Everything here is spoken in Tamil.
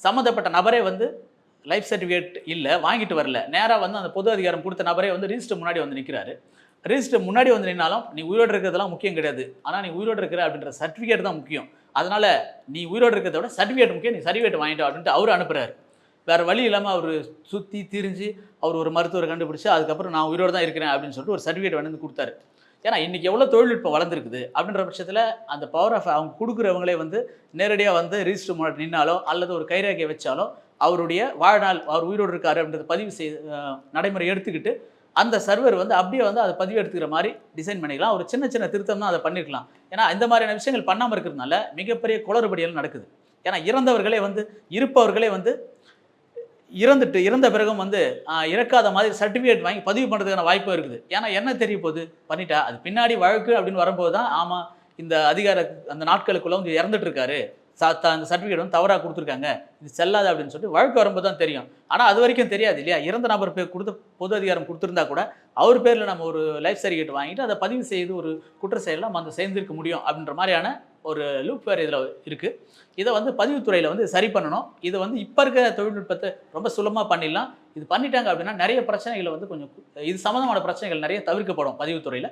சம்மந்தப்பட்ட நபரே வந்து லைஃப் சர்டிஃபிகேட் இல்லை, வாங்கிட்டு வரல. நேராக வந்து அந்த பொது அதிகாரம் கொடுத்த நபரே வந்து ரிஜிஸ்டர் முன்னாடி வந்து நிற்கிறாரு. ரிஜிஸ்டர் முன்னாடி வந்து நின்னாலும், நீ உயிரோடு இருக்கிறதெல்லாம் முக்கியம் கிடையாது. ஆனால் நீ உயிரோடு இருக்கிற அப்படின்ற சர்டிஃபிகேட் தான் முக்கியம். அதனால நீ உயிரோடு இருக்கிறத விட சர்டிஃபிகேட் முக்கியம். நீ சர்டிஃபிகேட் வாங்கிட்டு வா அப்படின்ட்டு அவரு அனுப்புறாரு. வேற வழி இல்லாமல் அவர் சுற்றி திரிஞ்சு அவர் ஒரு மருத்துவரை கண்டுபிடிச்சு அதுக்கப்புறம் நான் உயிரோடு தான் இருக்கிறேன் அப்படின்னு சொல்லிட்டு ஒரு சர்டிஃபிகேட் வந்து கொடுத்தாரு. ஏன்னா இன்னைக்கு எவ்வளோ தொழில்நுட்பம் வளர்ந்துருக்குது அப்படின்ற பட்சத்தில் அந்த பவர் ஆஃப் அவங்க கொடுக்குறவங்களே வந்து நேரடியாக வந்து ரிஜிஸ்டர் முன்னாடி நின்னாலோ அல்லது ஒரு கைரேகையை வச்சாலோ அவருடைய வாழ்நாள் அவர் உயிரோடு இருக்காரு அப்படின்றத பதிவு நடைமுறை எடுத்துக்கிட்டு அந்த சர்வர் வந்து அப்படியே வந்து அதை பதிவு எடுத்துக்கிற மாதிரி டிசைன் பண்ணிக்கலாம். ஒரு சின்ன சின்ன திருத்தம் தான் அதை பண்ணிருக்கலாம். ஏன்னா இந்த மாதிரியான விஷயங்கள் பண்ணாமல் இருக்கிறதுனால மிகப்பெரிய குளறுபடிகள் நடக்குது. ஏன்னா இறந்தவர்களே வந்து இருப்பவர்களே வந்து இறந்த பிறகும் வந்து இறக்காத மாதிரி சர்டிஃபிகேட் வாங்கி பதிவு பண்ணுறதுக்கான வாய்ப்பும் இருக்குது. ஏன்னா என்ன தெரிய போகுது பண்ணிட்டா அது பின்னாடி வழக்கு அப்படின்னு வரும்போது தான் ஆமாம் இந்த அதிகார அந்த நாட்களுக்குள்ள வந்து இறந்துட்டு இருக்காரு, அந்த சர்டிஃபிகேட் வந்து தவறாக கொடுத்துருக்காங்க, இது செல்லாது அப்படின்னு சொல்லிட்டு வழக்கு வரும்போது தான் தெரியும். ஆனால் அது வரைக்கும் தெரியாது இல்லையா? இறந்த நபர் பேர் கொடுத்த பொது அதிகாரம் கொடுத்துருந்தா கூட அவர் பேரில் நம்ம ஒரு லைஃப் சர்டிஃபிகேட் வாங்கிட்டு அதை பதிவு செய்து ஒரு குற்ற செயலில் நம்ம அந்த சேர்ந்திருக்க முடியும் அப்படின்ற மாதிரியான ஒரு லூப் வேறு இதில் இருக்குது. இதை வந்து பதிவுத்துறையில் வந்து சரி பண்ணணும். இதை வந்து இப்போ இருக்கிற தொழில்நுட்பத்தை ரொம்ப சுலபமாக பண்ணிடலாம். இது பண்ணிட்டாங்க அப்படின்னா நிறைய பிரச்சனைகளை வந்து கொஞ்சம் இது சம்மந்தமான பிரச்சனைகள் நிறைய தவிர்க்கப்படும் பதிவுத்துறையில்.